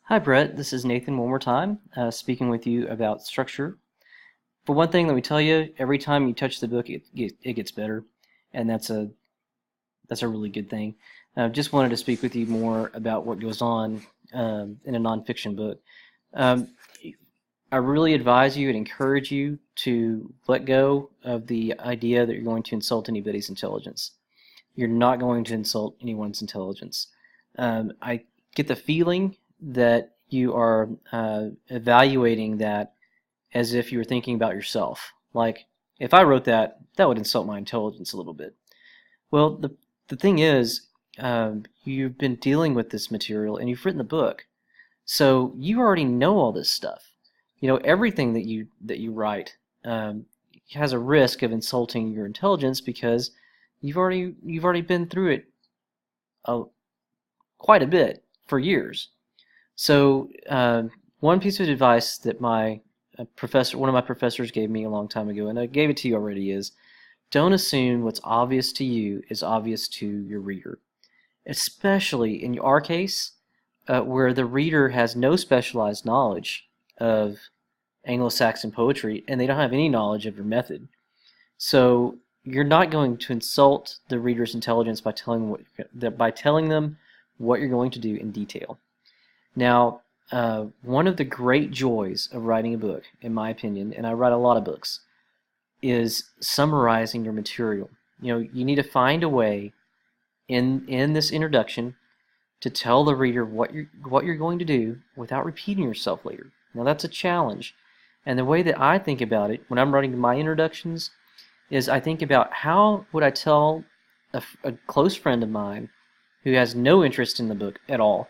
Hi, Brett. This is Nathan one more time, speaking with you about structure. For one thing, let me tell you, every time you touch the book, it gets better, and that's a really good thing. Just wanted to speak with you more about what goes on in a nonfiction book. Um, I really advise you and encourage you to let go of the idea that you're going to insult anybody's intelligence. You're not going to insult anyone's intelligence. I get the feeling that you are evaluating that as if you were thinking about yourself. Like, if I wrote that, that would insult my intelligence a little bit. Well, the thing is, you've been dealing with this material and you've written the book, so you already know all this stuff. You know everything that you write has a risk of insulting your intelligence because you've already been through it uh, quite a bit for years. So one piece of advice that one of my professors gave me a long time ago, and I gave it to you already, is don't assume what's obvious to you is obvious to your reader, especially in our case, where the reader has no specialized knowledge of Anglo-Saxon poetry and they don't have any knowledge of your method. So you're not going to insult the reader's intelligence by telling them what you're going to do in detail. Now, one of the great joys of writing a book, in my opinion, and I write a lot of books, is summarizing your material. You know, you need to find a way in this introduction to tell the reader what you're going to do without repeating yourself later. Now, that's a challenge. And the way that I think about it when I'm writing my introductions is I think about how would I tell a close friend of mine who has no interest in the book at all,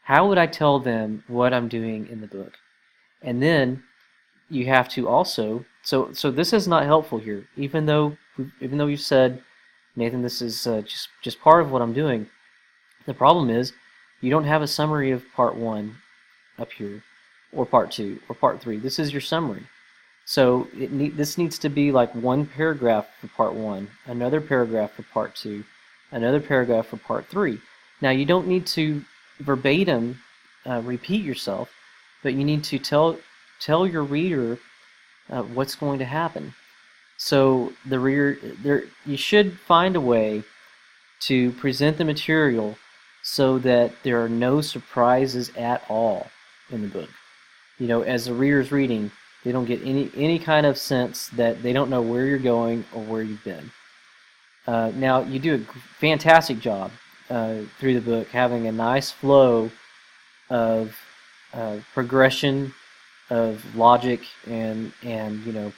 how would I tell them what I'm doing in the book? And then you have to also, so this is not helpful here, even though you said, Nathan, this is just part of what I'm doing. The problem is you don't have a summary of part one up here, or part two, or part three. This is your summary. So this needs to be like one paragraph for part one, another paragraph for part two, another paragraph for part three. Now you don't need to verbatim repeat yourself, but you need to tell your reader what's going to happen. So the reader, you should find a way to present the material so that there are no surprises at all in the book. You know, as the reader's reading, they don't get any kind of sense that they don't know where you're going or where you've been. Now, you do a fantastic job through the book, having a nice flow of progression of logic, and you know,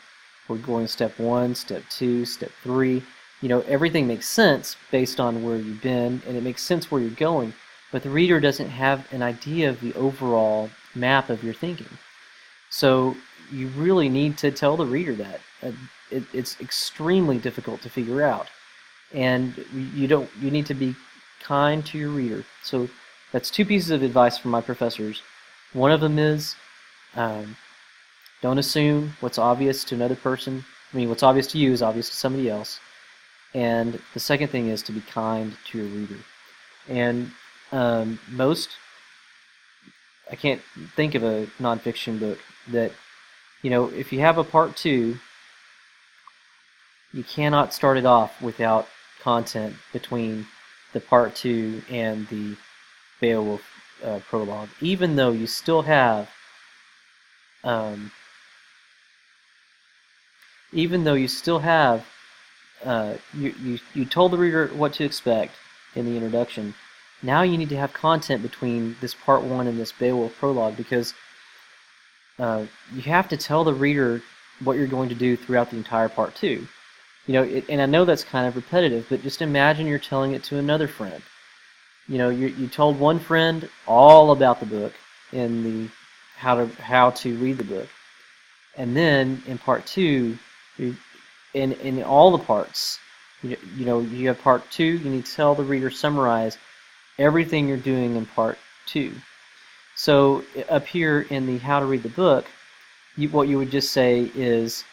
we're going step one, step two, step three. You know, everything makes sense based on where you've been, and it makes sense where you're going, but the reader doesn't have an idea of the overall map of your thinking. So you really need to tell the reader that. It's extremely difficult to figure out, and you need to be kind to your reader. So that's two pieces of advice from my professors. One of them is don't assume what's obvious to another person. I mean, what's obvious to you is obvious to somebody else. And the second thing is to be kind to your reader. And I can't think of a nonfiction book that, you know, if you have a part two, you cannot start it off without content between the part two and the Beowulf prologue, even though you still have you told the reader what to expect in the introduction. Now you need to have content between this part one and this Beowulf prologue, because you have to tell the reader what you're going to do throughout the entire part two. You know, and I know that's kind of repetitive, but just imagine you're telling it to another friend. You know, you told one friend all about the book in the how to read the book, and then in part two, in all the parts, you know, you have part two. You need to tell the reader, summarize everything you're doing in part two. So up here in the how to read the book, what you would just say is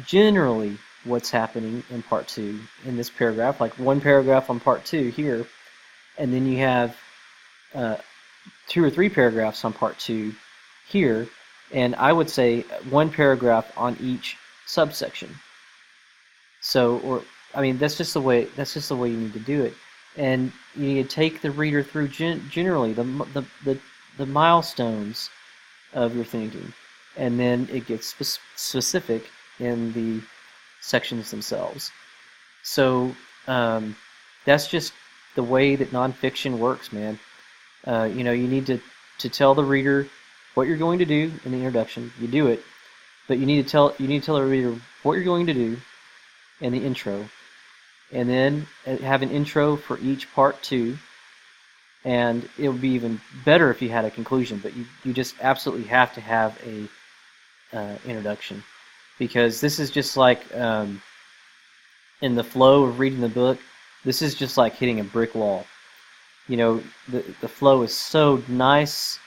generally what's happening in part two in this paragraph, like one paragraph on part two here, and then you have 2 or 3 paragraphs on part 2 here, and I would say 1 paragraph on each subsection. So, or I mean, that's just the way you need to do it, and you need to take the reader through generally the milestones of your thinking, and then it gets specific in the sections themselves. So that's just the way that nonfiction works, man. You need to tell the reader what you're going to do in the introduction. You do it, but you need to tell the reader what you're going to do in the intro, and then have an intro for each part 2. And it would be even better if you had a conclusion, but you just absolutely have to have a introduction, because this is just like in the flow of reading the book, this is just like hitting a brick wall. The flow is so nice.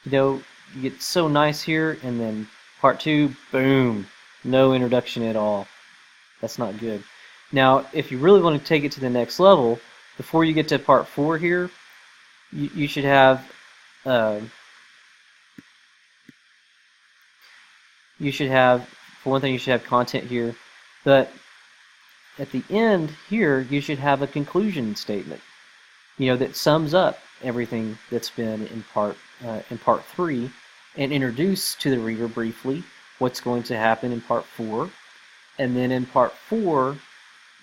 You get so nice here, and then part 2, boom, no introduction at all. That's not good. Now, if you really want to take it to the next level, before you get to part 4 here, you should have for one thing, you should have content here, but at the end here, you should have a conclusion statement, that sums up everything that's been in part 3, and introduce to the reader briefly what's going to happen in part 4. And then in part 4,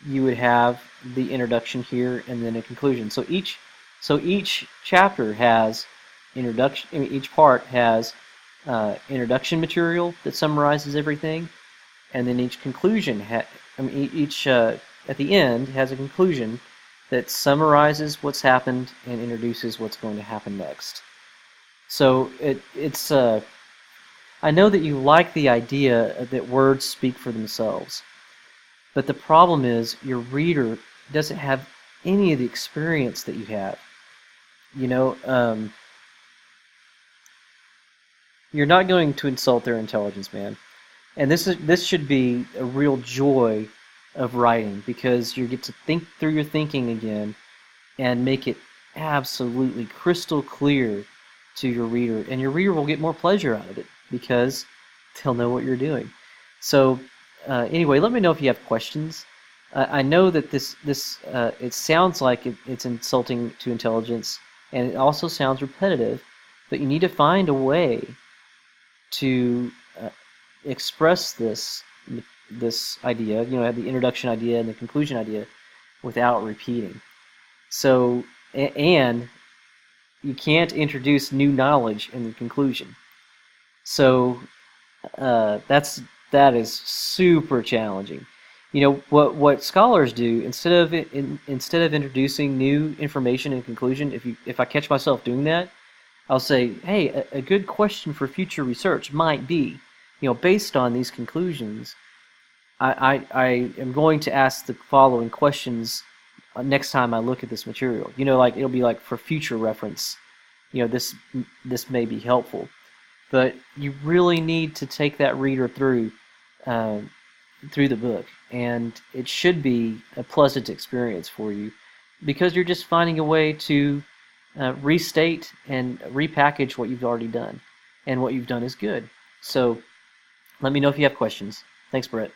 you would have the introduction here, and then a conclusion. So each chapter has introduction. I mean, each part has introduction material that summarizes everything, and then each conclusion at the end has a conclusion that summarizes what's happened and introduces what's going to happen next. So it's I know that you like the idea that words speak for themselves, but the problem is your reader doesn't have any of the experience that you have. You're not going to insult their intelligence, man. And this should be a real joy of writing, because you get to think through your thinking again and make it absolutely crystal clear to your reader, and your reader will get more pleasure out of it because they'll know what you're doing. So anyway, let me know if you have questions. I know that this it sounds like it's insulting to intelligence, and it also sounds repetitive, but you need to find a way to express this idea, the introduction idea and the conclusion idea, without repeating. So, and you can't introduce new knowledge in the conclusion. So that is super challenging. What scholars do, instead of introducing new information in conclusion, if I catch myself doing that, I'll say, hey, a good question for future research might be, based on these conclusions, I am going to ask the following questions next time I look at this material. It'll be like for future reference. This may be helpful, but you really need to take that reader through the book, and it should be a pleasant experience for you, because you're just finding a way to restate and repackage what you've already done, and what you've done is good. So let me know if you have questions. Thanks, Brett.